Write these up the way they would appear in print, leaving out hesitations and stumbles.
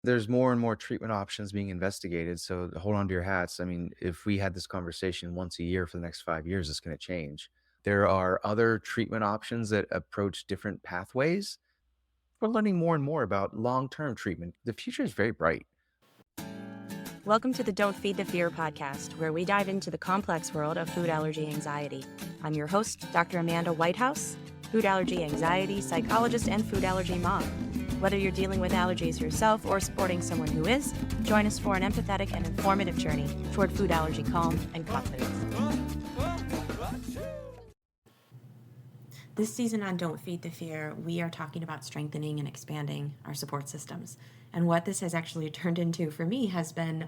There's more and more treatment options being investigated, so hold on to your hats. I mean, if we had this conversation once a year for the next 5 years, it's gonna change. There are other treatment options that approach different pathways. We're learning more and more about long-term treatment. The future is very bright. Welcome to the Don't Feed the Fear podcast, where we dive into the complex world of food allergy anxiety. I'm your host, Dr. Amanda Whitehouse, food allergy anxiety psychologist and food allergy mom. Whether you're dealing with allergies yourself or supporting someone who is, join us for an empathetic and informative journey toward food allergy calm and confidence. This season on Don't Feed the Fear, we are talking about strengthening and expanding our support systems. And what this has actually turned into for me has been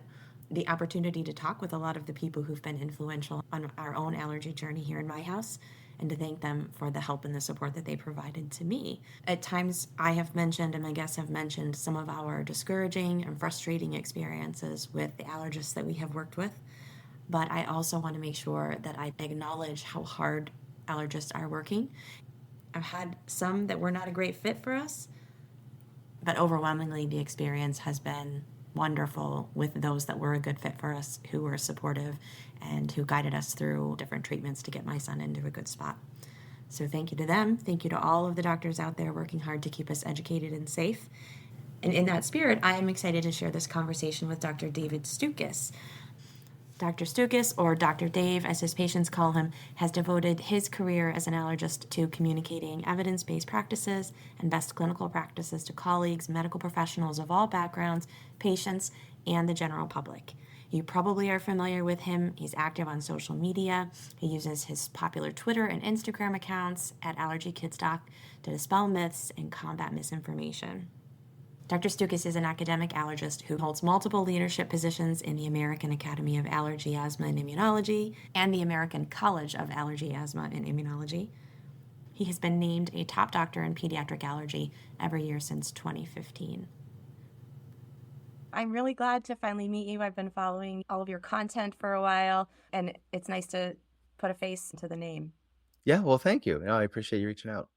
the opportunity to talk with a lot of the people who've been influential on our own allergy journey here in my house, and to thank them for the help and the support that they provided to me. At times, I have mentioned, and my guests have mentioned, some of our discouraging and frustrating experiences with the allergists that we have worked with. But I also want to make sure that I acknowledge how hard allergists are working. I've had some that were not a great fit for us, but overwhelmingly the experience has been wonderful with those that were a good fit for us, who were supportive and who guided us through different treatments to get my son into a good spot. So thank you to them. Thank you to all of the doctors out there working hard to keep us educated and safe. And in that spirit, I am excited to share this conversation with Dr. David Stukus. Dr. Stukus, or Dr. Dave, as his patients call him, has devoted his career as an allergist to communicating evidence-based practices and best clinical practices to colleagues, medical professionals of all backgrounds, patients, and the general public. You probably are familiar with him. He's active on social media. He uses his popular Twitter and Instagram accounts at AllergyKidsDoc to dispel myths and combat misinformation. Dr. Stukus is an academic allergist who holds multiple leadership positions in the American Academy of Allergy, Asthma, and Immunology and the American College of Allergy, Asthma, and Immunology. He has been named a top doctor in pediatric allergy every year since 2015. I'm really glad to finally meet you. I've been following all of your content for a while, and it's nice to put a face to the name. Yeah, well, thank you. No, I appreciate you reaching out.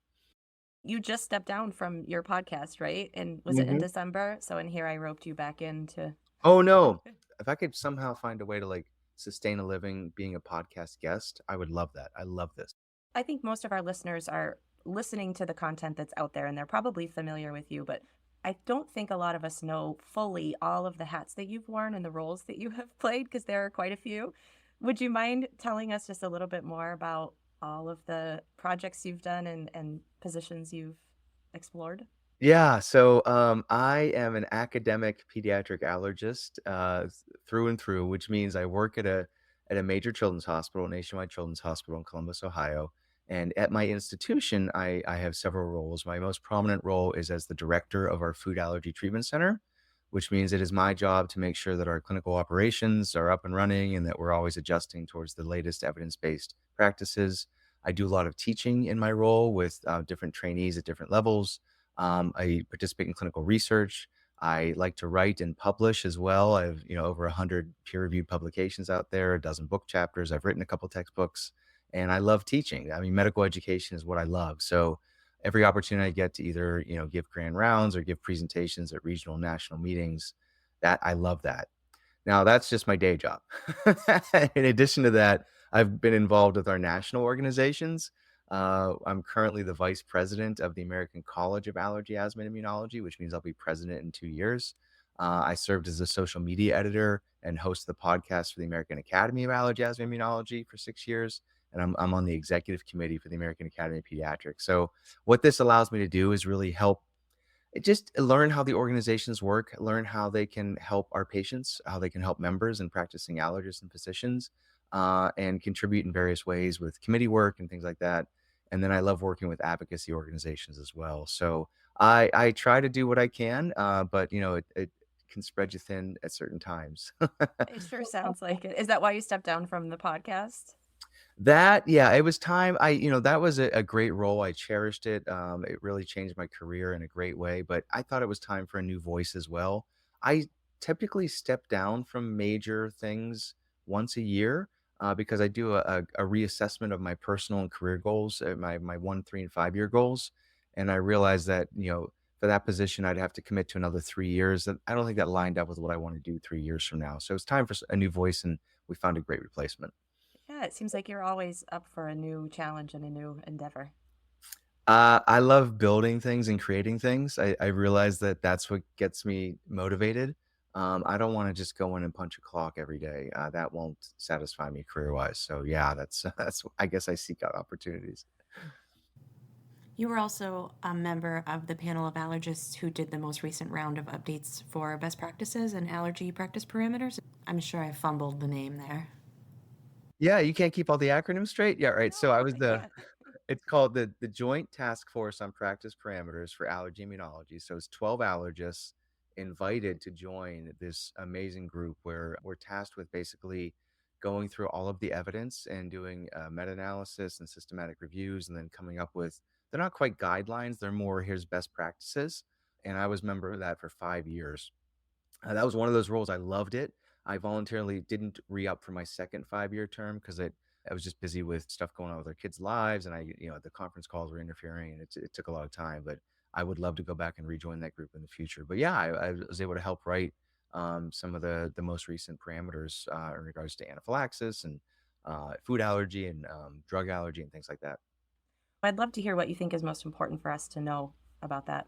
You just stepped down from your podcast, right? And was it in Mhm. December? So in here I roped you back into. Oh, no. If I could somehow find a way to, like, sustain a living being a podcast guest, I would love that. I love this. I think most of our listeners are listening to the content that's out there and they're probably familiar with you, but I don't think a lot of us know fully all of the hats that you've worn and the roles that you have played, because there are quite a few. Would you mind telling us just a little bit more about all of the projects you've done and positions you've explored? Yeah, so, I am an academic pediatric allergist, through and through, which means I work at a major children's hospital, Nationwide Children's Hospital in Columbus, Ohio, and at my institution, I have several roles. My most prominent role is as the director of our food allergy treatment center, which means it is my job to make sure that our clinical operations are up and running and that we're always adjusting towards the latest evidence-based practices. I do a lot of teaching in my role with, different trainees at different levels. I participate in clinical research. I like to write and publish as well. I have, over 100 peer-reviewed publications out there, a dozen book chapters. I've written a couple textbooks, and I love teaching. I mean, medical education is what I love. So every opportunity I get to either, give grand rounds or give presentations at regional and national meetings, that I love that. Now, that's just my day job. In addition to that, I've been involved with our national organizations. I'm currently the vice president of the American College of Allergy, Asthma, and Immunology, which means I'll be president in 2 years. I served as a social media editor and host the podcast for the American Academy of Allergy, Asthma, and Immunology for 6 years. And I'm on the executive committee for the American Academy of Pediatrics. So what this allows me to do is really help just learn how the organizations work, learn how they can help our patients, how they can help members and practicing allergists and physicians, and contribute in various ways with committee work and things like that. And then I love working with advocacy organizations as well. So I try to do what I can, but it can spread you thin at certain times. It sure sounds like it. Is that why you stepped down from the podcast? That yeah, it was time. That was a great role. I cherished it. It really changed my career in a great way, but I thought it was time for a new voice as well. I typically step down from major things once a year because I do a reassessment of my personal and career goals, my 1, 3, and 5 year goals, and I realize that for that position, I'd have to commit to another 3 years, and I don't think that lined up with what I wanna do 3 years from now. So it's time for a new voice, and we found a great replacement. Yeah, it seems like you're always up for a new challenge and a new endeavor. I love building things and creating things. I realize that that's what gets me motivated. I don't wanna just go in and punch a clock every day. That won't satisfy me career-wise. So, yeah, that's that's I guess I seek out opportunities. You were also a member of the panel of allergists who did the most recent round of updates for best practices and allergy practice parameters. I'm sure I fumbled the name there. Yeah, you can't keep all the acronyms straight? Yeah, right. So I No, was I the can't. it's called the Joint Task Force on Practice Parameters for Allergy Immunology. So it's 12 allergists invited to join this amazing group where we're tasked with basically going through all of the evidence and doing meta-analysis and systematic reviews and then coming up with, they're not quite guidelines, they're more here's best practices. And I was a member of that for 5 years. That was one of those roles, I loved it. I voluntarily didn't re-up for my second 5-year term because I was just busy with stuff going on with our kids' lives, and the conference calls were interfering, and it took a lot of time, but I would love to go back and rejoin that group in the future. But yeah, I was able to help write, some of the most recent parameters, in regards to anaphylaxis and, food allergy and, drug allergy and things like that. I'd love to hear what you think is most important for us to know about that.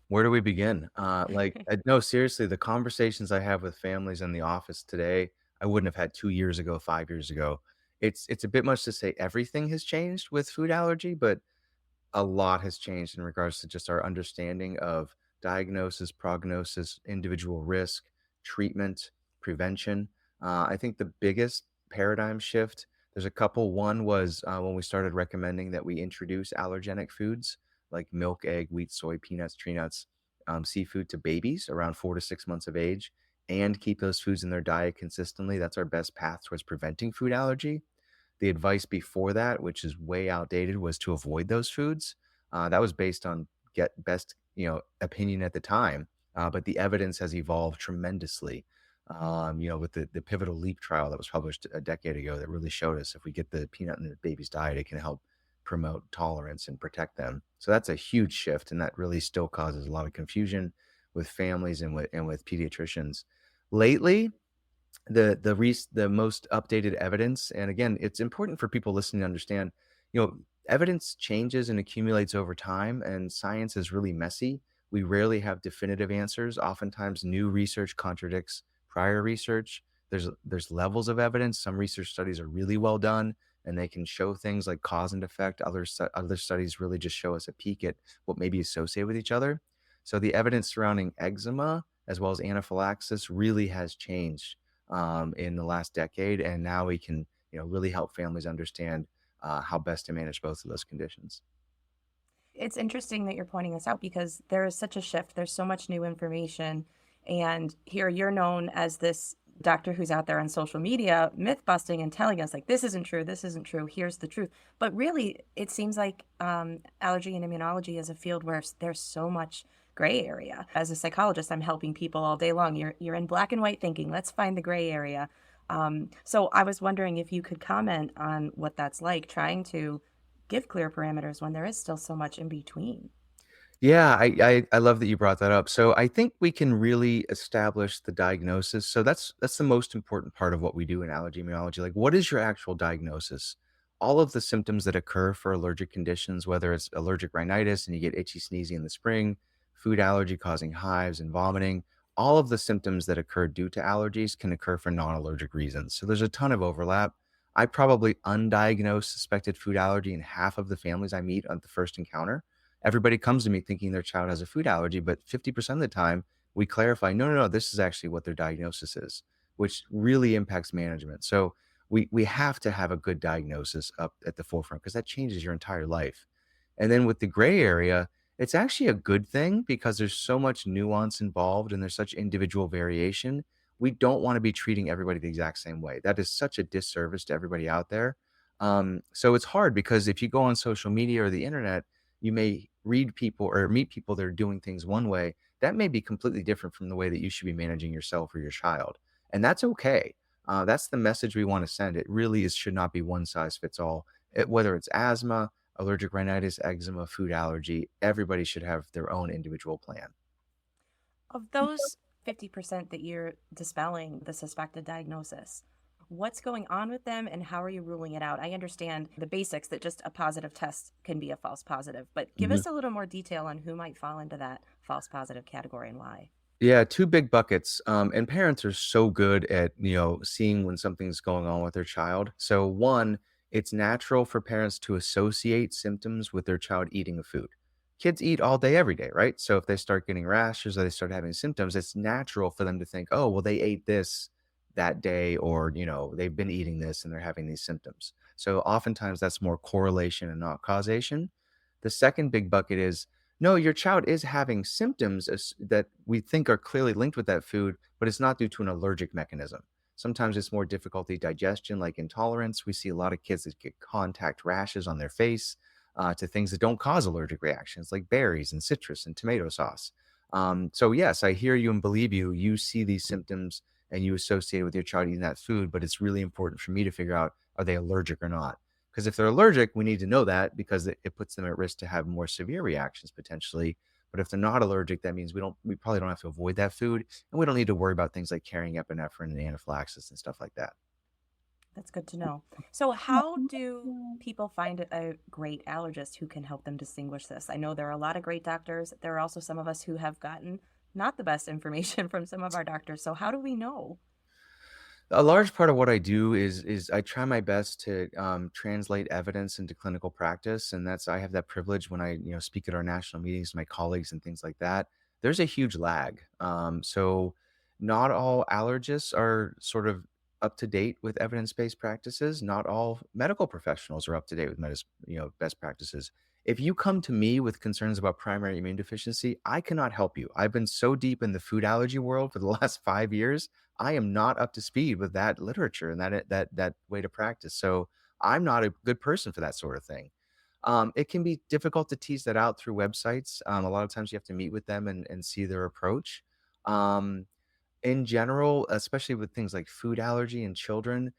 Where do we begin? No, seriously, the conversations I have with families in the office today, I wouldn't have had 2 years ago, 5 years ago. It's a bit much to say everything has changed with food allergy, but a lot has changed in regards to just our understanding of diagnosis, prognosis, individual risk, treatment, prevention. I think the biggest paradigm shift, there's a couple. One was when we started recommending that we introduce allergenic foods like milk, egg, wheat, soy, peanuts, tree nuts, seafood to babies around 4 to 6 months of age and keep those foods in their diet consistently. That's our best path towards preventing food allergy. The advice before that, which is way outdated, was to avoid those foods. That was based on get best, opinion at the time, but the evidence has evolved tremendously. With the pivotal LEAP trial that was published a decade ago that really showed us if we get the peanut in the baby's diet, it can help promote tolerance and protect them. So that's a huge shift, and that really still causes a lot of confusion with families and with pediatricians. Lately, the most updated evidence, and again, it's important for people listening to understand, evidence changes and accumulates over time, and science is really messy. We rarely have definitive answers. Oftentimes, new research contradicts prior research. There's levels of evidence. Some research studies are really well done, and they can show things like cause and effect. Other studies really just show us a peek at what may be associated with each other. So the evidence surrounding eczema as well as anaphylaxis really has changed in the last decade, and now we can really help families understand how best to manage both of those conditions. It's interesting that you're pointing this out because there is such a shift. There's so much new information. And here you're known as this doctor who's out there on social media, myth busting and telling us, like, this isn't true, this isn't true, here's the truth. But really, it seems like allergy and immunology is a field where there's so much gray area. As a psychologist, I'm helping people all day long. You're in black and white thinking, let's find the gray area. So I was wondering if you could comment on what that's like trying to give clear parameters when there is still so much in between. Yeah, I love that you brought that up. So I think we can really establish the diagnosis. So that's the most important part of what we do in allergy immunology. Like, what is your actual diagnosis? All of the symptoms that occur for allergic conditions, whether it's allergic rhinitis and you get itchy, sneezy in the spring, food allergy causing hives and vomiting, all of the symptoms that occur due to allergies can occur for non-allergic reasons. So there's a ton of overlap. I probably undiagnosed suspected food allergy in half of the families I meet at the first encounter. Everybody comes to me thinking their child has a food allergy, but 50% of the time we clarify, no, no, no, this is actually what their diagnosis is, which really impacts management. So we have to have a good diagnosis up at the forefront because that changes your entire life. And then with the gray area, it's actually a good thing because there's so much nuance involved and there's such individual variation. We don't want to be treating everybody the exact same way. That is such a disservice to everybody out there. So it's hard because if you go on social media or the internet, you may read people or meet people that are doing things one way that may be completely different from the way that you should be managing yourself or your child, and that's okay. That's the message we want to send. It really is should not be one size fits all. Whether it's asthma, allergic rhinitis, eczema, food allergy. Everybody should have their own individual plan. Of those 50% that you're dispelling the suspected diagnosis, what's going on with them and how are you ruling it out? I understand the basics that just a positive test can be a false positive, but give Mhm. us a little more detail on who might fall into that false positive category and why. Yeah, 2 big buckets, and parents are so good at, seeing when something's going on with their child. So, 1, it's natural for parents to associate symptoms with their child eating a food. Kids eat all day, every day, right? So, if they start getting rashes or they start having symptoms, it's natural for them to think, "Oh, well, they ate this that day," or, "They've been eating this and they're having these symptoms." So, oftentimes, that's more correlation and not causation. The second big bucket is, no, your child is having symptoms that we think are clearly linked with that food, but it's not due to an allergic mechanism. Sometimes it's more difficulty digestion, like intolerance. We see a lot of kids that get contact rashes on their face to things that don't cause allergic reactions, like berries and citrus and tomato sauce. So, yes, I hear you and believe you. You see these symptoms and you associate with your child eating that food, but it's really important for me to figure out, are they allergic or not? Because if they're allergic, we need to know that because it puts them at risk to have more severe reactions potentially. But if they're not allergic, that means we probably don't have to avoid that food, and we don't need to worry about things like carrying epinephrine and anaphylaxis and stuff like that. That's good to know. So, how do people find a great allergist who can help them distinguish this? I know there are a lot of great doctors. There are also some of us who have gotten not the best information from some of our doctors. So, how do we know? A large part of what I do is I try my best to translate evidence into clinical practice, and that's I have that privilege when I speak at our national meetings to my colleagues and things like that. There's a huge lag, so not all allergists are sort of up to date with evidence-based practices. Not all medical professionals are up to date with best practices. If you come to me with concerns about primary immune deficiency, I cannot help you. I've been so deep in the food allergy world for the last 5 years. I am not up to speed with that literature and that way to practice. So I'm not a good person for that sort of thing. It can be difficult to tease that out through websites. A lot of times you have to meet with them and see their approach. Um, in general, especially with things like food allergy in children,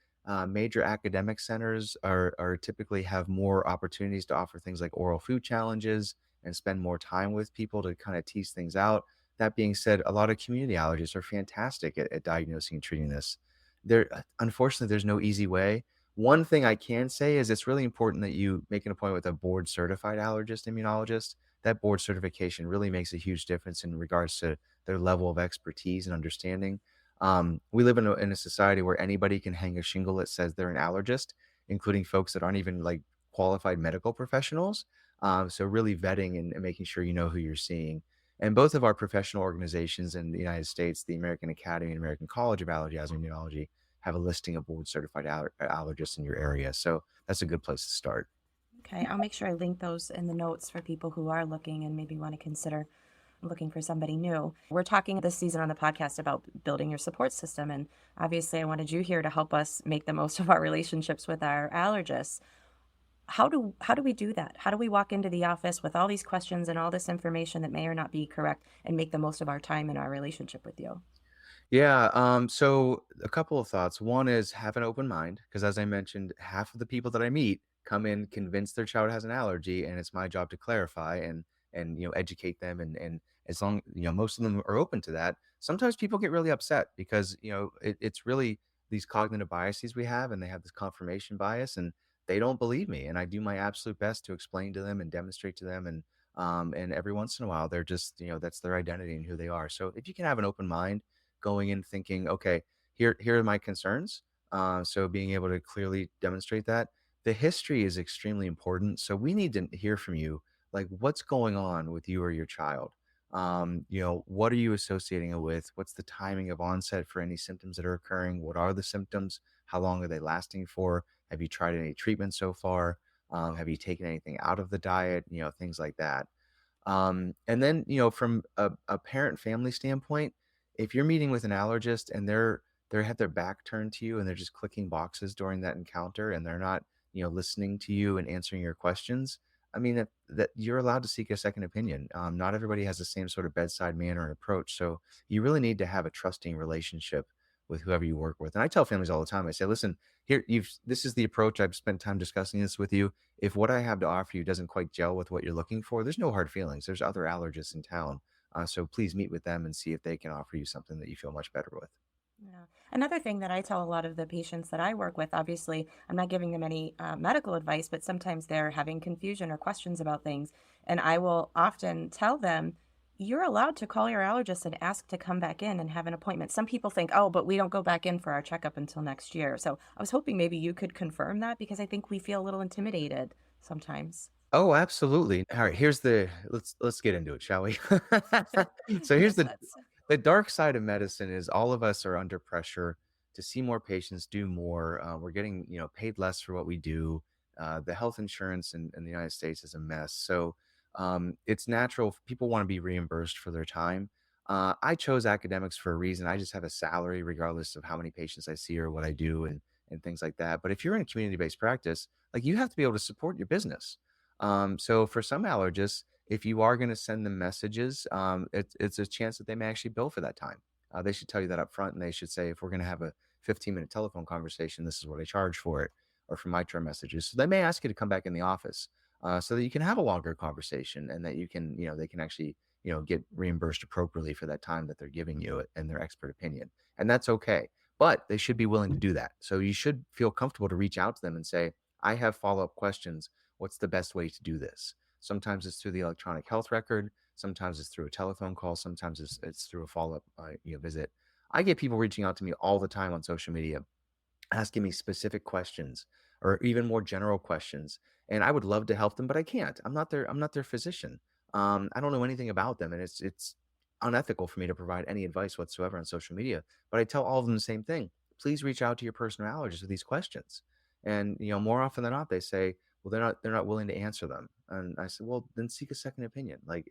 major academic centers are typically have more opportunities to offer things like oral food challenges and spend more time with people to kind of tease things out. That being said, a lot of community allergists are fantastic at diagnosing and treating this. Unfortunately, there's no easy way. One thing I can say is it's really important that you make an appointment with a board certified allergist immunologist. That board certification really makes a huge difference in regards to their level of expertise and understanding. We live in a society where anybody can hang a shingle that says they're an allergist, including folks that aren't even like qualified medical professionals. So really vetting and making sure you know who you're seeing. And both of our professional organizations in the United States, the American Academy and American College of Allergy and Immunology, have a listing of board certified allergists in your area. So that's a good place to start. Okay, I'll make sure I link those in the notes for people who are looking and maybe want to consider looking for somebody new. We're talking this season on the podcast about building your support system. And obviously, I wanted you here to help us make the most of our relationships with our allergists. How do we do that? How do we walk into the office with all these questions and all this information that may or not be correct and make the most of our time in our relationship with you? Yeah, so a couple of thoughts. One is have an open mind, because as I mentioned, half of the people that I meet come in convinced their child has an allergy, and it's my job to clarify and educate them and as long most of them are open to that. Sometimes people get really upset because it's really these cognitive biases we have, and they have this confirmation bias, and they don't believe me, and I do my absolute best to explain to them and demonstrate to them, and every once in a while they're just that's their identity and who they are. So if you can have an open mind going in thinking, okay, here are my concerns. So being able to clearly demonstrate that the history is extremely important. So we need to hear from you, like what's going on with you or your child. What are you associating it with? What's the timing of onset for any symptoms that are occurring? What are the symptoms? How long are they lasting for? Have you tried any treatment so far? Have you taken anything out of the diet? Things like that. And then, from a parent family standpoint, if you're meeting with an allergist and they have their back turned to you and they're just clicking boxes during that encounter and they're not, listening to you and answering your questions, I mean that you're allowed to seek a second opinion. Not everybody has the same sort of bedside manner and approach, so you really need to have a trusting relationship with whoever you work with. And I tell families all the time, I say, listen, here, this is the approach. I've spent time discussing this with you. If what I have to offer you doesn't quite gel with what you're looking for, there's no hard feelings. There's other allergists in town. So please meet with them and see if they can offer you something that you feel much better with. Yeah. Another thing that I tell a lot of the patients that I work with, obviously, I'm not giving them any medical advice, but sometimes they're having confusion or questions about things. And I will often tell them, you're allowed to call your allergist and ask to come back in and have an appointment. Some people think, oh, but we don't go back in for our checkup until next year. So I was hoping maybe you could confirm that because I think we feel a little intimidated sometimes. Oh, absolutely. All right, let's get into it, shall we? So here's Yes, let's. the dark side of medicine is all of us are under pressure to see more patients, do more. We're getting, paid less for what we do. The health insurance in the United States is a mess. So it's natural. People want to be reimbursed for their time. I chose academics for a reason. I just have a salary regardless of how many patients I see or what I do and things like that. But if you're in a community-based practice, like you have to be able to support your business. So for some allergists, if you are going to send them messages, it's a chance that they may actually bill for that time. They should tell you that up front, and they should say, if we're going to have a 15-minute telephone conversation, this is what I charge for it, or for my term messages. So they may ask you to come back in the office so that you can have a longer conversation, and that you can, they can actually, get reimbursed appropriately for that time that they're giving you and their expert opinion, and that's okay. But they should be willing to do that. So you should feel comfortable to reach out to them and say, I have follow-up questions. What's the best way to do this? Sometimes it's through the electronic health record. Sometimes it's through a telephone call. Sometimes it's through a follow-up visit. I get people reaching out to me all the time on social media asking me specific questions or even more general questions, and I would love to help them, but I can't. I'm not their physician. I don't know anything about them, and it's unethical for me to provide any advice whatsoever on social media. But I tell all of them the same thing: please reach out to your personal allergist with these questions. And more often than not, they say, well, they're not willing to answer them. And I said, well, then seek a second opinion. Like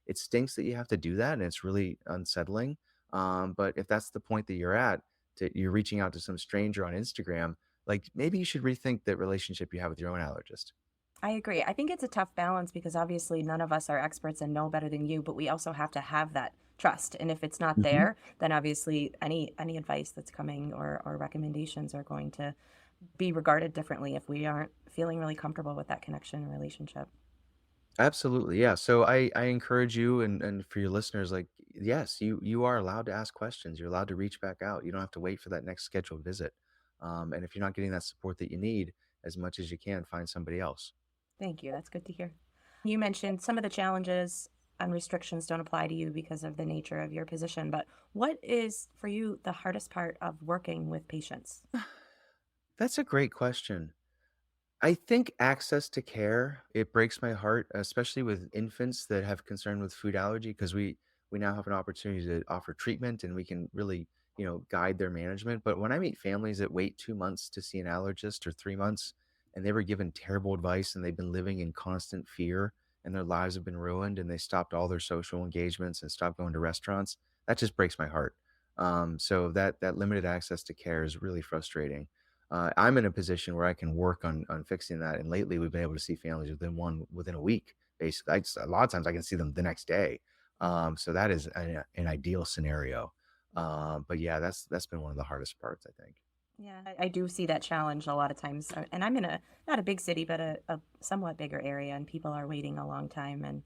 it stinks that you have to do that, and it's really unsettling. But if that's the point that you're at, you're reaching out to some stranger on Instagram, like maybe you should rethink the relationship you have with your own allergist. I agree. I think it's a tough balance because obviously none of us are experts and know better than you, but we also have to have that trust. And if it's not Mhm. there, then obviously any advice that's coming or recommendations are going to be regarded differently if we aren't feeling really comfortable with that connection and relationship. Absolutely. Yeah. So I encourage you and for your listeners, like, yes, you are allowed to ask questions. You're allowed to reach back out. You don't have to wait for that next scheduled visit. And if you're not getting that support that you need as much as you can, find somebody else. Thank you. That's good to hear. You mentioned some of the challenges and restrictions don't apply to you because of the nature of your position, but what is for you the hardest part of working with patients? That's a great question. I think access to care, it breaks my heart, especially with infants that have concern with food allergy, because we now have an opportunity to offer treatment and we can really, guide their management. But when I meet families that wait 2 months to see an allergist or 3 months, and they were given terrible advice and they've been living in constant fear and their lives have been ruined and they stopped all their social engagements and stopped going to restaurants, that just breaks my heart. So that limited access to care is really frustrating. I'm in a position where I can work on fixing that, and lately we've been able to see families within a week. Basically, a lot of times I can see them the next day. So that is an ideal scenario. But yeah, that's been one of the hardest parts, I think. Yeah, I do see that challenge a lot of times. And I'm in a not a big city, but a somewhat bigger area, and people are waiting a long time. And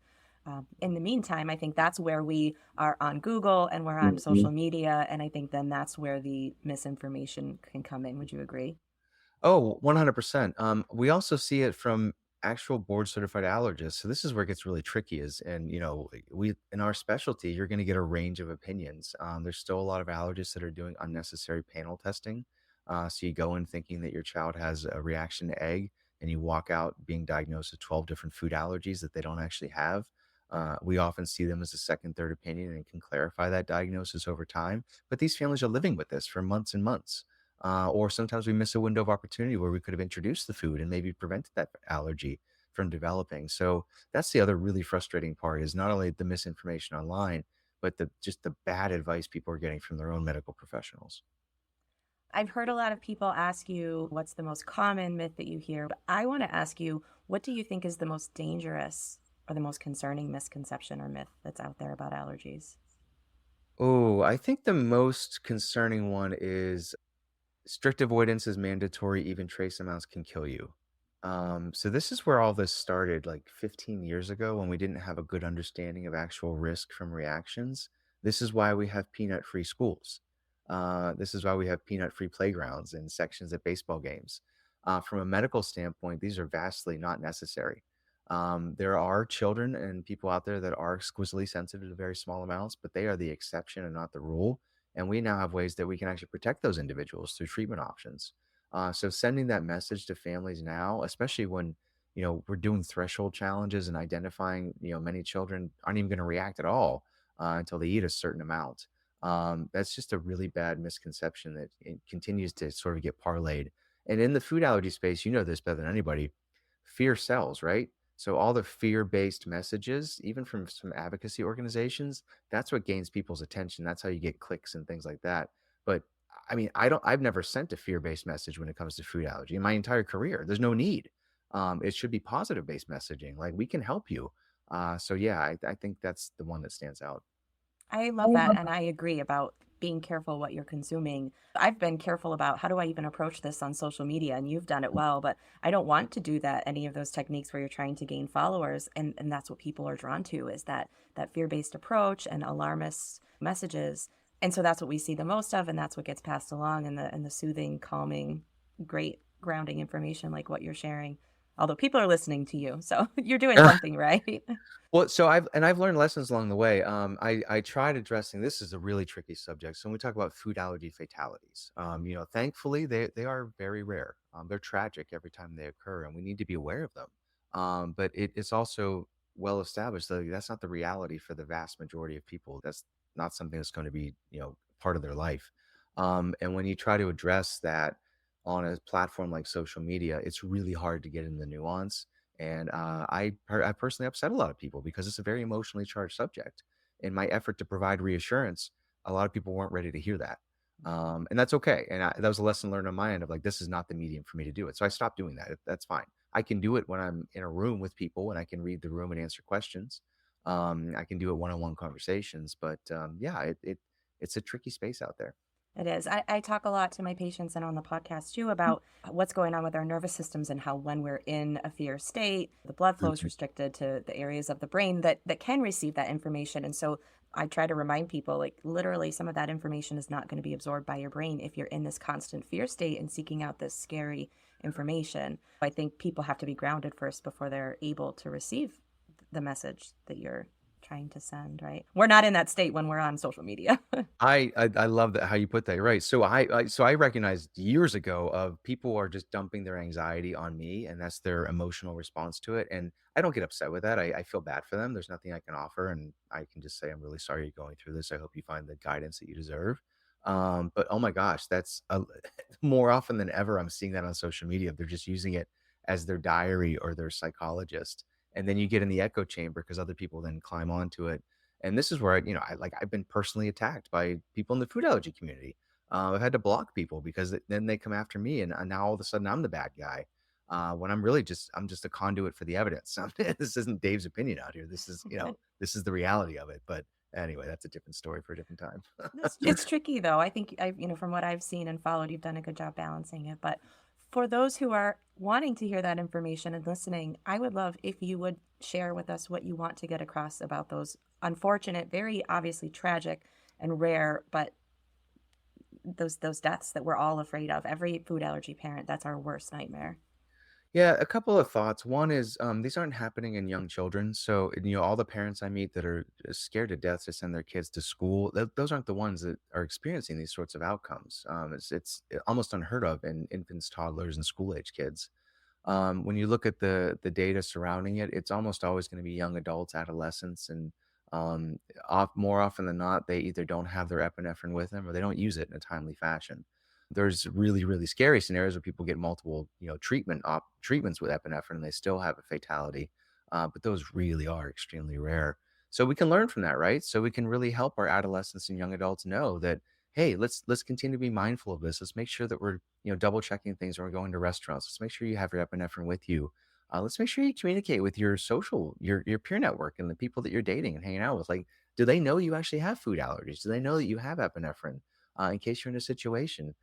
in the meantime, I think that's where we are on Google and we're on Mhm. social media. And I think then that's where the misinformation can come in. Would you agree? Oh, 100%. We also see it from actual board certified allergists. So this is where it gets really tricky is, and we in our specialty, you're going to get a range of opinions. There's still a lot of allergists that are doing unnecessary panel testing. So you go in thinking that your child has a reaction to egg, and you walk out being diagnosed with 12 different food allergies that they don't actually have. We often see them as a second, third opinion and can clarify that diagnosis over time. But these families are living with this for months and months. Or sometimes we miss a window of opportunity where we could have introduced the food and maybe prevented that allergy from developing. So that's the other really frustrating part is not only the misinformation online, but the bad advice people are getting from their own medical professionals. I've heard a lot of people ask you what's the most common myth that you hear, but I want to ask you, what do you think is the most dangerous or the most concerning misconception or myth that's out there about allergies? Oh, I think the most concerning one is strict avoidance is mandatory, even trace amounts can kill you. So this is where all this started like 15 years ago when we didn't have a good understanding of actual risk from reactions. This is why we have peanut-free schools. This is why we have peanut-free playgrounds and sections at baseball games. From a medical standpoint, these are vastly not necessary. There are children and people out there that are exquisitely sensitive to very small amounts, but they are the exception and not the rule. And we now have ways that we can actually protect those individuals through treatment options. So sending that message to families now, especially when we're doing threshold challenges and identifying many children aren't even going to react at all until they eat a certain amount. That's just a really bad misconception that it continues to sort of get parlayed. And in the food allergy space, you know this better than anybody. Fear sells, right? So all the fear-based messages, even from some advocacy organizations, that's what gains people's attention. That's how you get clicks and things like that. But I mean, I've never sent a fear-based message when it comes to food allergy in my entire career. There's no need. It should be positive-based messaging. Like we can help you. So yeah, I think that's the one that stands out. I love that. And I agree about being careful what you're consuming. I've been careful about how do I even approach this on social media, and you've done it well, but I don't want to do that, any of those techniques where you're trying to gain followers. And that's what people are drawn to is that fear-based approach and alarmist messages. And so that's what we see the most of, and that's what gets passed along and the soothing, calming, great grounding information like what you're sharing. Although people are listening to you, so you're doing something right. Well, so I've learned lessons along the way. I tried addressing this is a really tricky subject. So when we talk about food allergy fatalities, thankfully they are very rare. They're tragic every time they occur, and we need to be aware of them. But it's also well established that that's not the reality for the vast majority of people. That's not something that's going to be part of their life. And when you try to address that on a platform like social media, it's really hard to get in the nuance and I personally upset a lot of people because it's a very emotionally charged subject. In my effort to provide reassurance, a lot of people weren't ready to hear that. And that's okay. And that was a lesson learned on my end of like, this is not the medium for me to do it. So I stopped doing that. That's fine. I can do it when I'm in a room with people and I can read the room and answer questions. I can do it one-on-one conversations, but yeah, it's a tricky space out there. It is. I talk a lot to my patients and on the podcast too about what's going on with our nervous systems and how when we're in a fear state, the blood flow is Mhm. restricted to the areas of the brain that can receive that information. And so I try to remind people like literally some of that information is not going to be absorbed by your brain if you're in this constant fear state and seeking out this scary information. I think people have to be grounded first before they're able to receive the message that you're trying to send, right? We're not in that state when we're on social media. I love that how you put that, right. So I recognized years ago of people are just dumping their anxiety on me, and that's their emotional response to it, and I don't get upset with that. I feel bad for them. There's nothing I can offer, and I can just say, "I'm really sorry you're going through this. I hope you find the guidance that you deserve." But oh my gosh, that's a more often than ever, I'm seeing that on social media. They're just using it as their diary or their psychologist, and then you get in the echo chamber because other people then climb onto it and this is where I've been personally attacked by people in the food allergy community. I've had to block people because then they come after me, and now all of a sudden I'm the bad guy. When I'm just a conduit for the evidence. This isn't Dave's opinion out here. This is this is the reality of it. But anyway, that's a different story for a different time. It's tricky though. I think from what I've seen and followed, you've done a good job balancing it. But for those who are wanting to hear that information and listening, I would love if you would share with us what you want to get across about those unfortunate, very obviously tragic and rare, but those deaths that we're all afraid of. Every food allergy parent, that's our worst nightmare. Yeah, a couple of thoughts. One is these aren't happening in young children. So, all the parents I meet that are scared to death to send their kids to school, those aren't the ones that are experiencing these sorts of outcomes. It's almost unheard of in infants, toddlers, and school age kids. When you look at the data surrounding it, it's almost always going to be young adults, adolescents, and more often than not, they either don't have their epinephrine with them or they don't use it in a timely fashion. There's really, really scary scenarios where people get multiple, treatments with epinephrine and they still have a fatality. But those really are extremely rare. So we can learn from that, right? So we can really help our adolescents and young adults know that, hey, let's continue to be mindful of this. Let's make sure that we're double checking things when we're going to restaurants. Let's make sure you have your epinephrine with you. Let's make sure you communicate with your peer network and the people that you're dating and hanging out with. Like Do they know you actually have food allergies? Do they know that you have epinephrine in case you're in a situation?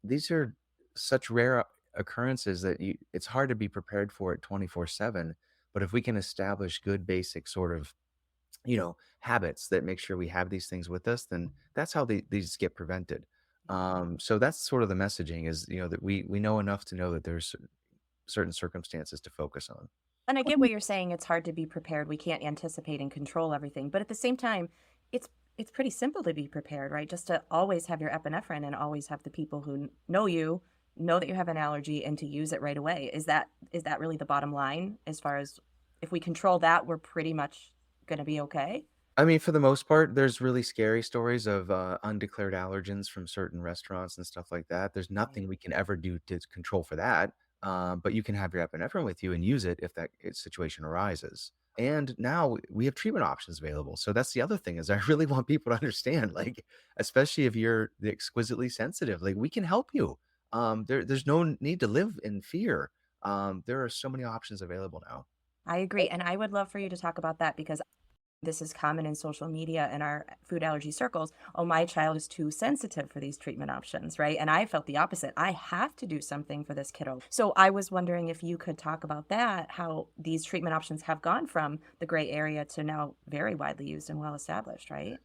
These are such rare occurrences that it's hard to be prepared for it 24/7. But if we can establish good basic sort of habits that make sure we have these things with us, then that's how these get prevented. So that's sort of the messaging is, that we know enough to know that there's certain circumstances to focus on. And I get what you're saying, it's hard to be prepared, we can't anticipate and control everything, but at the same time, it's it's pretty simple to be prepared, right? Just to always have your epinephrine and always have the people who know you, know that you have an allergy and to use it right away. Is that really the bottom line as far as if we control that, we're pretty much gonna be okay? I mean, for the most part, there's really scary stories of undeclared allergens from certain restaurants and stuff like that. There's nothing Right. we can ever do to control for that. But you can have your epinephrine with you and use it if that situation arises. And now we have treatment options available. So that's the other thing is I really want people to understand, like, especially if you're the exquisitely sensitive, like we can help you. There's no need to live in fear. There are so many options available now. I agree, and I would love for you to talk about that because this is common in social media and our food allergy circles. Oh, my child is too sensitive for these treatment options, right? And I felt the opposite. I have to do something for this kiddo. So I was wondering if you could talk about that, how these treatment options have gone from the gray area to now very widely used and well established, right?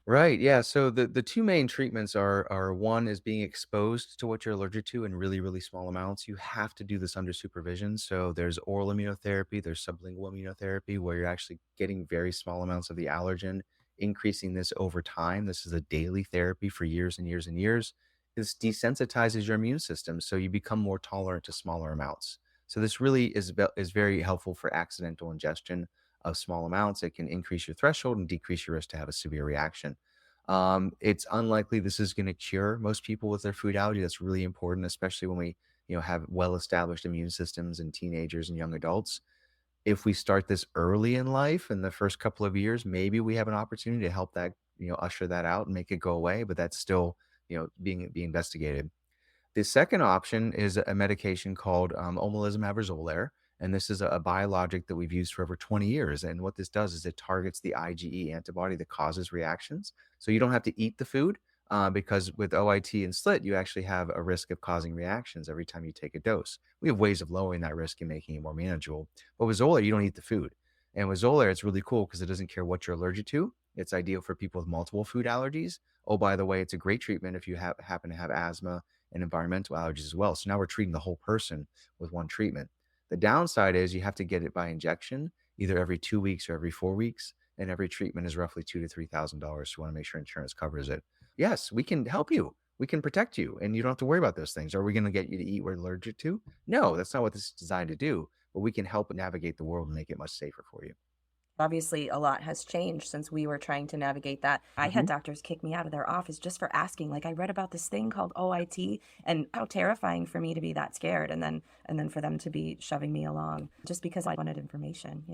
Right, yeah, so the two main treatments are one is being exposed to what you're allergic to in really, really small amounts. You have to do this under supervision. So there's oral immunotherapy, there's sublingual immunotherapy where you're actually getting very small amounts of the allergen, increasing this over time. This is a daily therapy for years and years and years. This desensitizes your immune system, so you become more tolerant to smaller amounts. So this really is very helpful for accidental ingestion of small amounts. It can increase your threshold and decrease your risk to have a severe reaction. It's unlikely this is going to cure most people with their food allergy. That's really important, especially when we, have well-established immune systems in teenagers and young adults. If we start this early in life, in the first couple of years, maybe we have an opportunity to help that, usher that out and make it go away. But that's still, being investigated. The second option is a medication called omalizumab or Xolair, and this is a biologic that we've used for over 20 years. And what this does is it targets the IgE antibody that causes reactions. So you don't have to eat the food because with OIT and SLIT, you actually have a risk of causing reactions every time you take a dose. We have ways of lowering that risk and making it more manageable. But with Xolair, you don't eat the food. And with Xolair, it's really cool because it doesn't care what you're allergic to. It's ideal for people with multiple food allergies. Oh, by the way, it's a great treatment if you happen to have asthma and environmental allergies as well. So now we're treating the whole person with one treatment. The downside is you have to get it by injection, either every 2 weeks or every 4 weeks, and every treatment is roughly $2,000 to $3,000. So we want to make sure insurance covers it. Yes, we can help you. We can protect you, and you don't have to worry about those things. Are we going to get you to eat what you're allergic to? No, that's not what this is designed to do. But we can help navigate the world and make it much safer for you. Obviously, a lot has changed since we were trying to navigate that. I had Mhm. doctors kick me out of their office just for asking, like, I read about this thing called OIT, and how terrifying for me to be that scared, and then for them to be shoving me along just because I wanted information.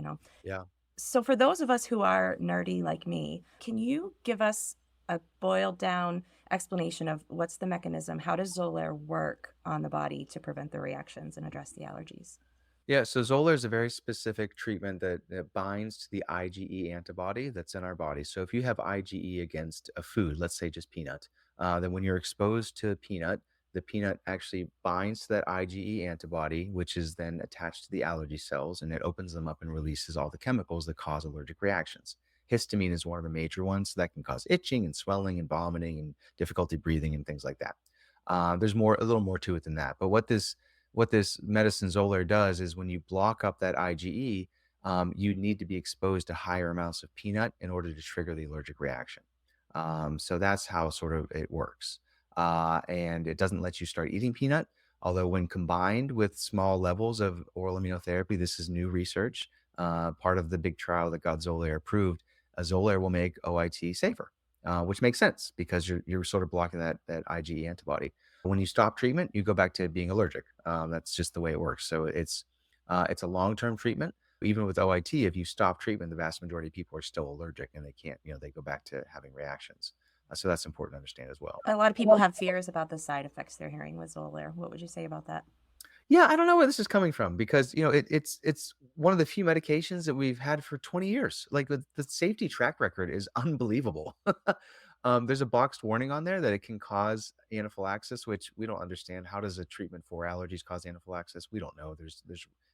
Yeah. So for those of us who are nerdy like me, can you give us a boiled down explanation of what's the mechanism? How does Xolair work on the body to prevent the reactions and address the allergies? Yeah, so Xolair is a very specific treatment that binds to the IgE antibody that's in our body. So if you have IgE against a food, let's say just peanut, then when you're exposed to peanut, the peanut actually binds to that IgE antibody, which is then attached to the allergy cells, and it opens them up and releases all the chemicals that cause allergic reactions. Histamine is one of the major ones, so that can cause itching and swelling and vomiting and difficulty breathing and things like that. There's a little more to it than that. But what this medicine Xolair does is when you block up that IgE, you need to be exposed to higher amounts of peanut in order to trigger the allergic reaction. So that's how sort of it works. And it doesn't let you start eating peanut, although when combined with small levels of oral immunotherapy, this is new research. Part of the big trial that got Xolair approved, Xolair will make OIT safer, which makes sense because you're sort of blocking that IgE antibody. When you stop treatment, you go back to being allergic. That's just the way it works. So it's a long-term treatment. Even with OIT, if you stop treatment, the vast majority of people are still allergic and they can't, they go back to having reactions. So that's important to understand as well. A lot of people have fears about the side effects they're hearing with Xolair. What would you say about that? Yeah, I don't know where this is coming from because, it's one of the few medications that we've had for 20 years. Like, the safety track record is unbelievable. There's a boxed warning on there that it can cause anaphylaxis, which we don't understand. How does a treatment for allergies cause anaphylaxis? We don't know. There's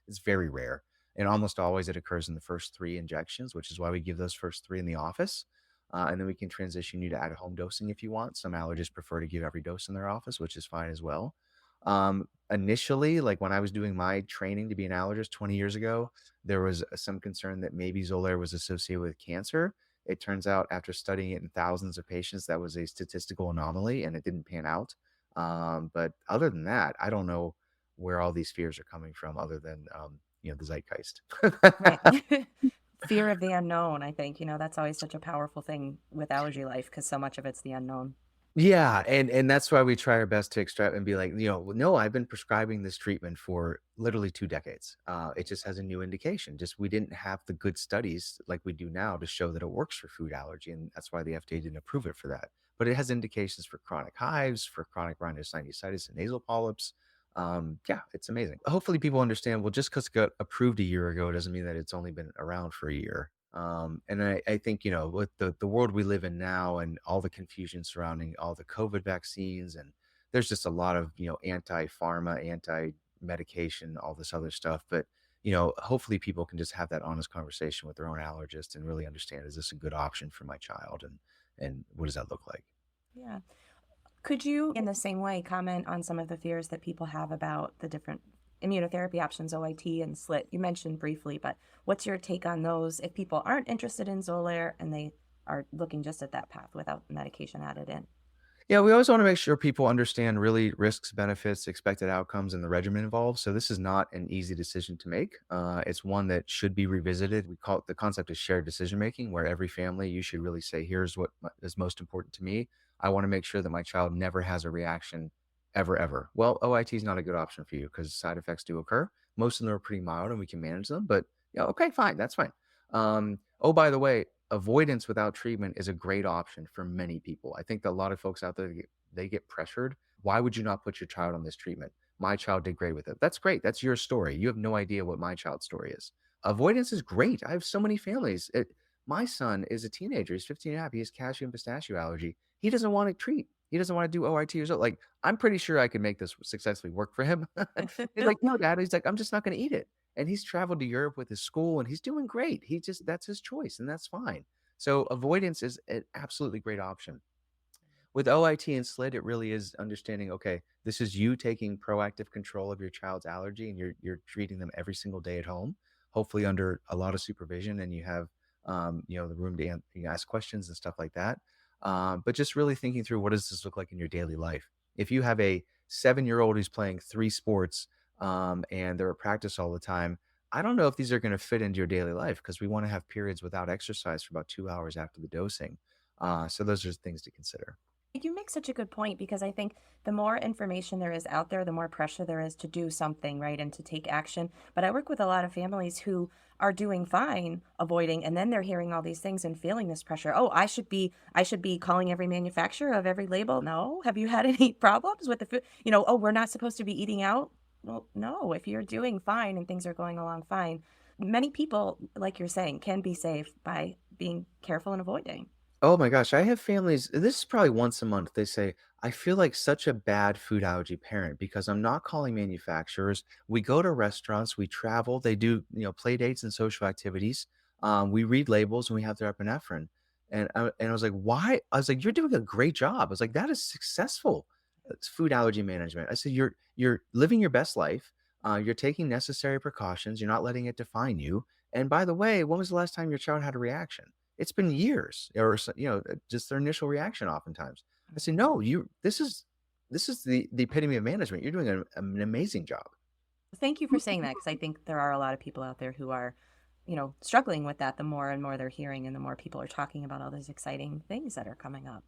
It's very rare, and almost always it occurs in the first 3 injections, which is why we give those first 3 in the office, and then we can transition you to at-home dosing if you want. Some allergists prefer to give every dose in their office, which is fine as well. Initially, like when I was doing my training to be an allergist 20 years ago, there was some concern that maybe Xolair was associated with cancer. It turns out after studying it in thousands of patients, that was a statistical anomaly and it didn't pan out. But other than that, I don't know where all these fears are coming from other than, the zeitgeist. Right. Fear of the unknown, I think, that's always such a powerful thing with allergy life because so much of it's the unknown. Yeah, and that's why we try our best to extract and be like, "No, I've been prescribing this treatment for literally 2 decades. It just has a new indication. Just we didn't have the good studies like we do now to show that it works for food allergy, and that's why the FDA didn't approve it for that. But it has indications for chronic hives, for chronic rhinosinusitis and nasal polyps. Yeah, it's amazing. Hopefully people understand, well, just because it got approved a year ago doesn't mean that it's only been around for a year. And I think, with the world we live in now and all the confusion surrounding all the COVID vaccines, and there's just a lot of, anti-pharma, anti-medication, all this other stuff. But, hopefully people can just have that honest conversation with their own allergist and really understand, is this a good option for my child? And what does that look like? Yeah. Could you, in the same way, comment on some of the fears that people have about the different immunotherapy options, OIT and SLIT? You mentioned briefly, but what's your take on those if people aren't interested in Xolair and they are looking just at that path without medication added in? Yeah, we always want to make sure people understand really risks, benefits, expected outcomes, and the regimen involved. So this is not an easy decision to make. It's one that should be revisited. We call it the concept of shared decision making, where every family you should really say, "Here's what is most important to me. I want to make sure that my child never has a reaction, ever, ever." Well, OIT is not a good option for you because side effects do occur. Most of them are pretty mild, and we can manage them. But yeah, okay, fine, that's fine. Oh, by the way, avoidance without treatment is a great option for many people. I think that a lot of folks out there, they get pressured. Why would you not put your child on this treatment? My child did great with it. That's great. That's your story. You have no idea what my child's story is. Avoidance is great. I have so many families. My son is a teenager. He's 15 and a half. He has cashew and pistachio allergy. He doesn't want to treat. He doesn't want to do OIT or so. Like, I'm pretty sure I could make this successfully work for him. He's like, no, dad. He's like, I'm just not going to eat it. And he's traveled to Europe with his school and he's doing great. That's his choice and that's fine. So avoidance is an absolutely great option. With OIT and SLID, it really is understanding, okay, this is you taking proactive control of your child's allergy and you're treating them every single day at home, hopefully under a lot of supervision and you have the room to ask questions and stuff like that. But just really thinking through, what does this look like in your daily life? If you have a 7-year-old who's playing 3 sports and they're at practice all the time, I don't know if these are going to fit into your daily life because we want to have periods without exercise for about 2 hours after the dosing. So those are things to consider. You make such a good point because I think the more information there is out there, the more pressure there is to do something, right, and to take action. But I work with a lot of families who are doing fine avoiding, and then they're hearing all these things and feeling this pressure. Oh, I should be calling every manufacturer of every label. No, have you had any problems with the food? Oh, we're not supposed to be eating out. Well, no, if you're doing fine and things are going along fine, many people, like you're saying, can be safe by being careful and avoiding. Oh my gosh, I have families, this is probably once a month. They say, I feel like such a bad food allergy parent because I'm not calling manufacturers. We go to restaurants, we travel, they do, play dates and social activities. We read labels and we have their epinephrine. And I was like, why? I was like, you're doing a great job. I was like, that is successful. It's food allergy management. I said, you're living your best life. You're taking necessary precautions. You're not letting it define you. And by the way, when was the last time your child had a reaction? It's been years or just their initial reaction oftentimes. I say, "No, this is the epitome of management. You're doing an amazing job." Thank you for saying that because I think there are a lot of people out there who are, struggling with that the more and more they're hearing and the more people are talking about all those exciting things that are coming up.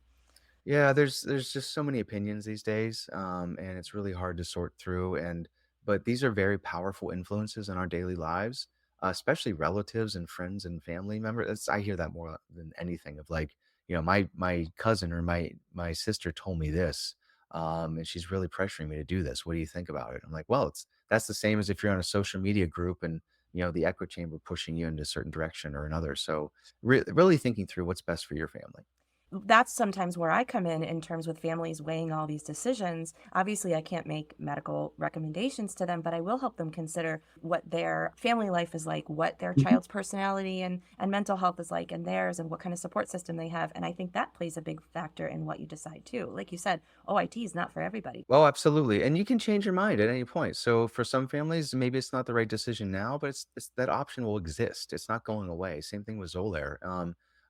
Yeah, there's just so many opinions these days, and it's really hard to sort through. But these are very powerful influences in our daily lives, especially relatives and friends and family members. I hear that more than anything. Of like, my cousin or my sister told me this. And she's really pressuring me to do this. What do you think about it? I'm like, well, that's the same as if you're on a social media group and the echo chamber pushing you into a certain direction or another. So really thinking through what's best for your family. That's sometimes where I come in terms with families weighing all these decisions. Obviously, I can't make medical recommendations to them, but I will help them consider what their family life is like, what their Mhm. child's personality and mental health is like, and theirs, and what kind of support system they have. And I think that plays a big factor in what you decide too. Like you said, OIT is not for everybody. Oh, absolutely, and you can change your mind at any point. So for some families, maybe it's not the right decision now, but it's that option will exist. It's not going away. Same thing with Xolair.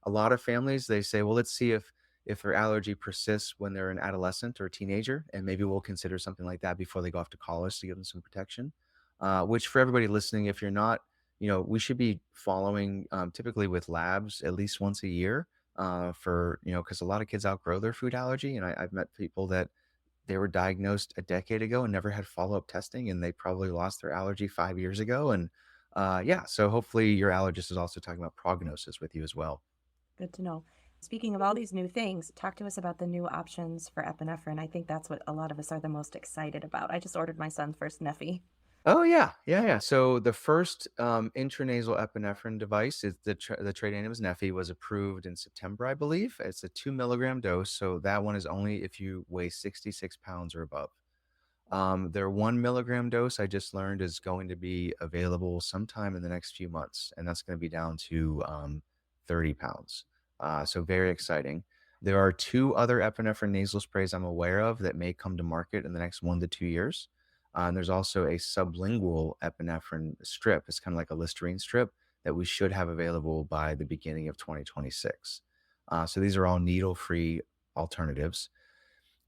A lot of families, they say, well, let's see if their allergy persists when they're an adolescent or a teenager, and maybe we'll consider something like that before they go off to college to give them some protection. Which for everybody listening, if you're not, we should be following typically with labs at least once a year for because a lot of kids outgrow their food allergy, and I've met people that they were diagnosed a decade ago and never had follow-up testing, and they probably lost their allergy 5 years ago, and, yeah, so hopefully your allergist is also talking about prognosis with you as well. Good to know. Speaking of all these new things, talk to us about the new options for epinephrine. I think that's what a lot of us are the most excited about. I just ordered my son's first Neffy. Oh, yeah. Yeah, yeah. So the first, intranasal epinephrine device is the trade name is Neffy, was approved in September, I believe. It's a 2 milligram dose, so that one is only if you weigh 66 pounds or above. Their 1 milligram dose, I just learned, is going to be available sometime in the next few months, and that's gonna be down to 30 pounds. So very exciting. There are 2 other epinephrine nasal sprays I'm aware of that may come to market in the next 1 to 2 years. And there's also a sublingual epinephrine strip. It's kinda like a Listerine strip that we should have available by the beginning of 2026. So these are all needle-free alternatives.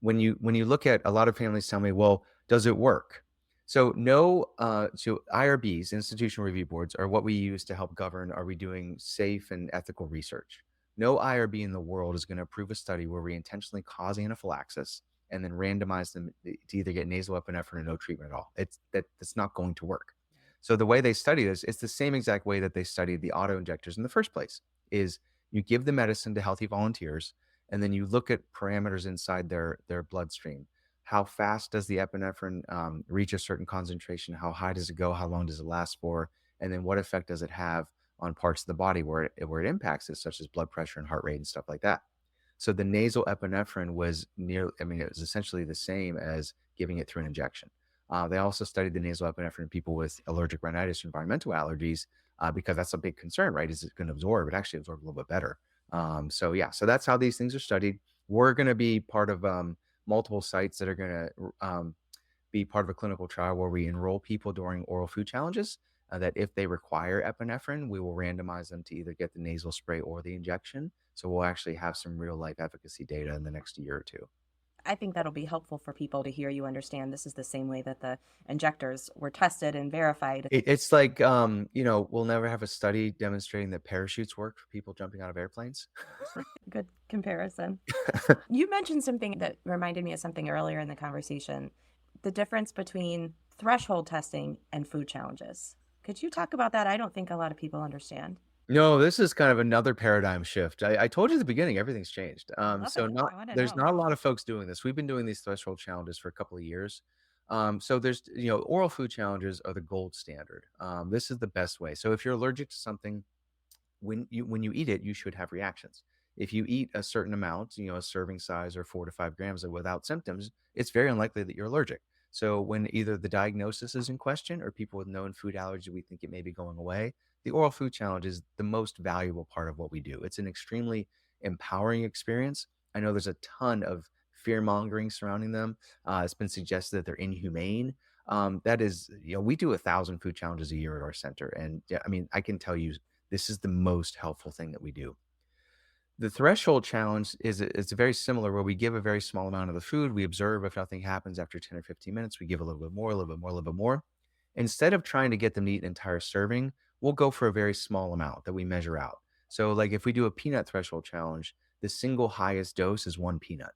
When you look at, a lot of families tell me, well, does it work? So no, so IRBs, institutional review boards, are what we use to help govern, are we doing safe and ethical research? No IRB in the world is going to approve a study where we intentionally cause anaphylaxis and then randomize them to either get nasal epinephrine or no treatment at all. That's not going to work. So the way they study this, it's the same exact way that they studied the auto injectors in the first place. Is you give the medicine to healthy volunteers, and then you look at parameters inside their bloodstream. How fast does the epinephrine reach a certain concentration? How high does it go? How long does it last for? And then what effect does it have on parts of the body where it impacts it, such as blood pressure and heart rate and stuff like that? So the nasal epinephrine was I mean, it was essentially the same as giving it through an injection. They also studied the nasal epinephrine in people with allergic rhinitis, environmental allergies, because that's a big concern, right? Is it going to absorb? It actually absorbs a little bit better. So yeah, so that's how these things are studied. We're going to be part of multiple sites that are going to be part of a clinical trial where we enroll people during oral food challenges. That if they require epinephrine, we will randomize them to either get the nasal spray or the injection. So we'll actually have some real life efficacy data in the next year or two. I think that'll be helpful for people to hear you understand this is the same way that the injectors were tested and verified. It's like, we'll never have a study demonstrating that parachutes work for people jumping out of airplanes. Good comparison. You mentioned something that reminded me of something earlier in the conversation, the difference between threshold testing and food challenges. Could you talk about that? I don't think a lot of people understand. No, this is kind of another paradigm shift. I told you at the beginning, everything's changed. I love So it. not I want to there's know. not a lot of folks doing this. We've been doing these threshold challenges for a couple of years. So there's, oral food challenges are the gold standard. This is the best way. So if you're allergic to something, when you eat it, you should have reactions. If you eat a certain amount, a serving size or 4 to 5 grams without symptoms, it's very unlikely that you're allergic. So when either the diagnosis is in question or people with known food allergy, we think it may be going away. The oral food challenge is the most valuable part of what we do. It's an extremely empowering experience. I know there's a ton of fear mongering surrounding them. It's been suggested that they're inhumane. That is, we do 1,000 food challenges a year at our center, and yeah, I mean, I can tell you this is the most helpful thing that we do. The threshold challenge is it's very similar where we give a very small amount of the food. We observe if nothing happens after 10 or 15 minutes. We give a little bit more, a little bit more, a little bit more. Instead of trying to get them to eat an entire serving, we'll go for a very small amount that we measure out. So, like if we do a peanut threshold challenge, the single highest dose is 1 peanut.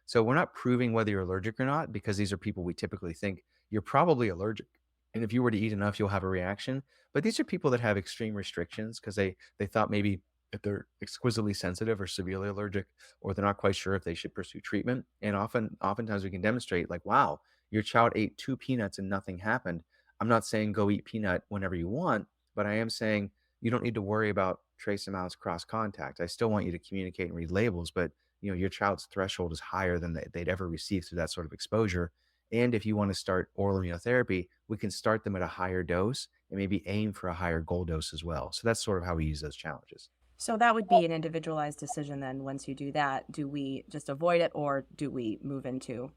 So, we're not proving whether you're allergic or not because these are people we typically think you're probably allergic. And if you were to eat enough, you'll have a reaction. But these are people that have extreme restrictions because they thought maybe if they're exquisitely sensitive or severely allergic, or they're not quite sure if they should pursue treatment. And oftentimes we can demonstrate like, wow, your child ate 2 peanuts and nothing happened. I'm not saying go eat peanut whenever you want, but I am saying you don't need to worry about trace amounts cross contact. I still want you to communicate and read labels, but your child's threshold is higher than they'd ever receive through that sort of exposure. And if you want to start oral immunotherapy, we can start them at a higher dose and maybe aim for a higher goal dose as well. So that's sort of how we use those challenges. So that would be an individualized decision then. Once you do that, do we just avoid it or do we move into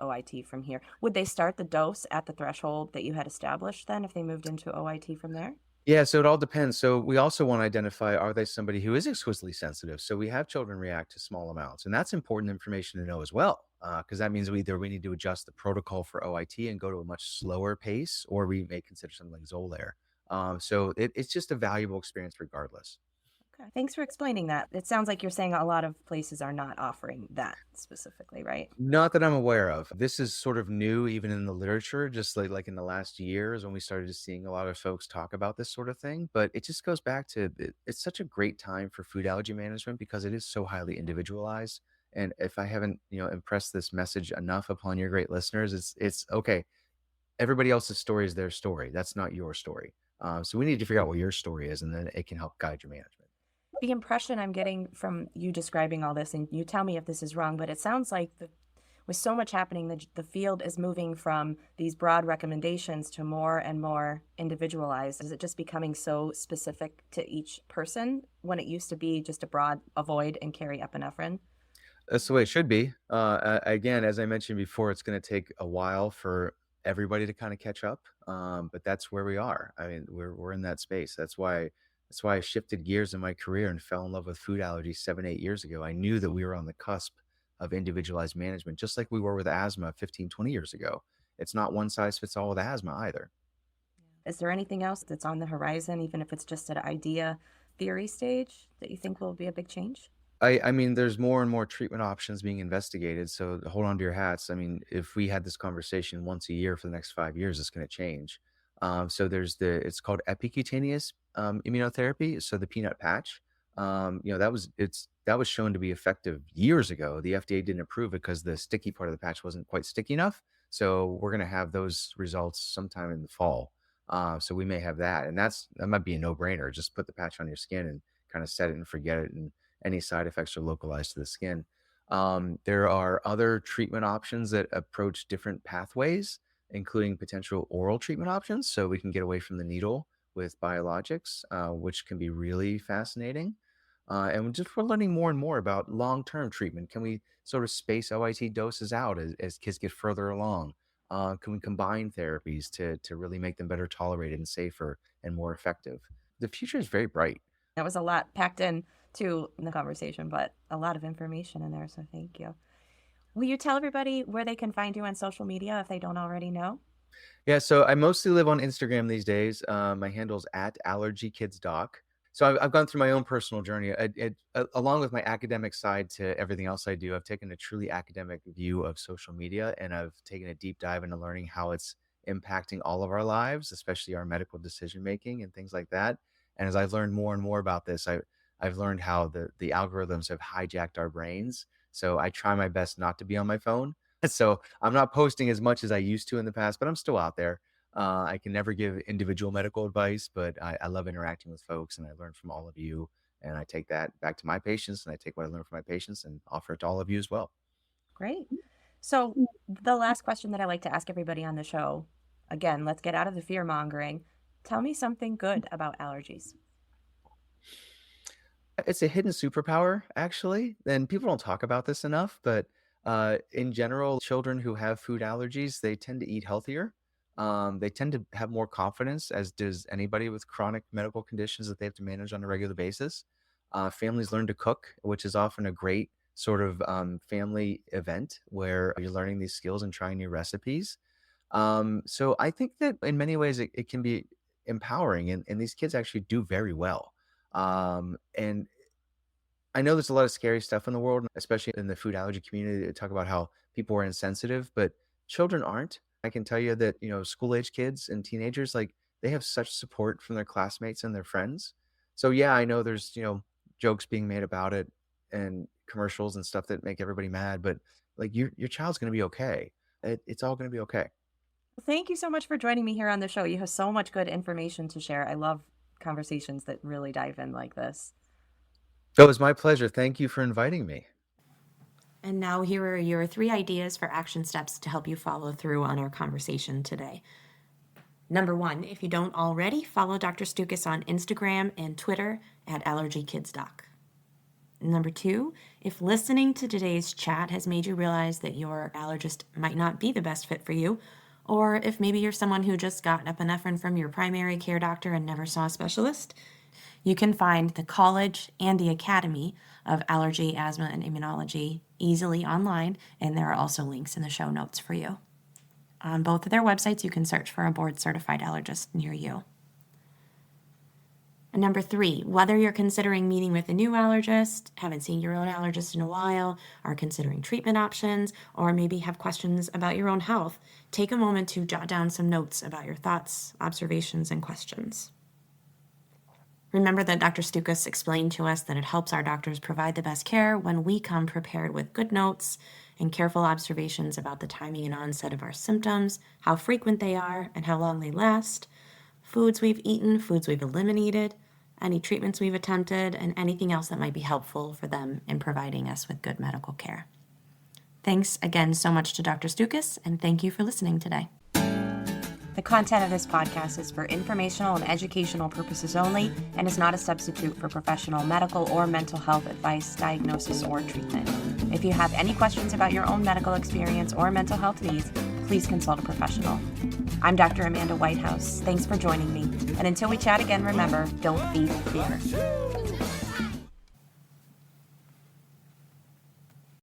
OIT from here? Would they start the dose at the threshold that you had established then if they moved into OIT from there? Yeah, so it all depends. So we also want to identify, are they somebody who is exquisitely sensitive? So we have children react to small amounts, and that's important information to know as well, because that means we need to adjust the protocol for OIT and go to a much slower pace, or we may consider something like Xolair. So it's just a valuable experience regardless. Okay. Thanks for explaining that. It sounds like you're saying a lot of places are not offering that specifically, right? Not that I'm aware of. This is sort of new even in the literature, just like in the last years when we started seeing a lot of folks talk about this sort of thing. But it just goes back to it's such a great time for food allergy management because it is so highly individualized. And if I haven't, impressed this message enough upon your great listeners, it's okay. Everybody else's story is their story. That's not your story. So we need to figure out what your story is, and then it can help guide your management. The impression I'm getting from you describing all this, and you tell me if this is wrong, but it sounds like with so much happening, the field is moving from these broad recommendations to more and more individualized. Is it just becoming so specific to each person when it used to be just a broad avoid and carry epinephrine? That's the way it should be. Again, as I mentioned before, it's going to take a while for everybody to kind of catch up. But that's where we are. I mean, we're in that space. That's why I shifted gears in my career and fell in love with food allergies 7, 8 years ago. I knew that we were on the cusp of individualized management, just like we were with asthma 15, 20 years ago. It's not one size fits all with asthma either. Is there anything else that's on the horizon, even if it's just at idea theory stage, that you think will be a big change? I mean, there's more and more treatment options being investigated. So hold on to your hats. I mean, if we had this conversation once a year for the next 5 years, it's going to change. So it's called epicutaneous immunotherapy. So the peanut patch, that was shown to be effective years ago. The FDA didn't approve it because the sticky part of the patch wasn't quite sticky enough. So we're going to have those results sometime in the fall. So we may have that, and that might be a no brainer. Just put the patch on your skin and kind of set it and forget it, and any side effects are localized to the skin. There are other treatment options that approach different pathways, including potential oral treatment options. So we can get away from the needle with biologics, which can be really fascinating. And we're learning more and more about long-term treatment. Can we sort of space OIT doses out as kids get further along? Can we combine therapies to really make them better tolerated and safer and more effective? The future is very bright. That was a lot packed in to the conversation, but a lot of information in there, so thank you. Will you tell everybody where they can find you on social media if they don't already know? Yeah, so I mostly live on Instagram these days. My handle's at allergykidsdoc. So I've gone through my own personal journey. Along with my academic side to everything else I do, I've taken a truly academic view of social media, and I've taken a deep dive into learning how it's impacting all of our lives, especially our medical decision making and things like that. And as I've learned more and more about this, I've learned how the algorithms have hijacked our brains. So I try my best not to be on my phone. So I'm not posting as much as I used to in the past, but I'm still out there. I can never give individual medical advice, but I love interacting with folks, and I learn from all of you. And I take that back to my patients, and I take what I learned from my patients and offer it to all of you as well. Great. So, the last question that I like to ask everybody on the show, again, let's get out of the fear mongering. Tell me something good about allergies. It's a hidden superpower, actually, and people don't talk about this enough. But in general, children who have food allergies, they tend to eat healthier. They tend to have more confidence, as does anybody with chronic medical conditions that they have to manage on a regular basis. Families learn to cook, which is often a great sort of family event where you're learning these skills and trying new recipes. So I think that in many ways it can be empowering, and these kids actually do very well. And I know there's a lot of scary stuff in the world, especially in the food allergy community. They talk about how people are insensitive, but children aren't. I can tell you that, school age kids and teenagers, like they have such support from their classmates and their friends. So yeah, I know there's, jokes being made about it and commercials and stuff that make everybody mad, but like your child's going to be okay. It's all going to be okay. Thank you so much for joining me here on the show. You have so much good information to share. I love conversations that really dive in like this. Oh, it was my pleasure. Thank you for inviting me. And now here are your 3 ideas for action steps to help you follow through on our conversation today. Number 1, if you don't already, follow Dr. Stukus on Instagram and Twitter at AllergyKidsDoc. Number 2, if listening to today's chat has made you realize that your allergist might not be the best fit for you, or if maybe you're someone who just got epinephrine from your primary care doctor and never saw a specialist, you can find the college and the academy of allergy, asthma, and immunology easily online, and there are also links in the show notes for you. On both of their websites, you can search for a board-certified allergist near you. And number 3, whether you're considering meeting with a new allergist, haven't seen your own allergist in a while, are considering treatment options, or maybe have questions about your own health, take a moment to jot down some notes about your thoughts, observations, and questions. Remember that Dr. Stukus explained to us that it helps our doctors provide the best care when we come prepared with good notes and careful observations about the timing and onset of our symptoms, how frequent they are, and how long they last, foods we've eaten, foods we've eliminated, any treatments we've attempted, and anything else that might be helpful for them in providing us with good medical care. Thanks again so much to Dr. Stukus, and thank you for listening today. The content of this podcast is for informational and educational purposes only and is not a substitute for professional medical or mental health advice, diagnosis, or treatment. If you have any questions about your own medical experience or mental health needs, please consult a professional. I'm Dr. Amanda Whitehouse. Thanks for joining me. And until we chat again, remember, don't feed fear.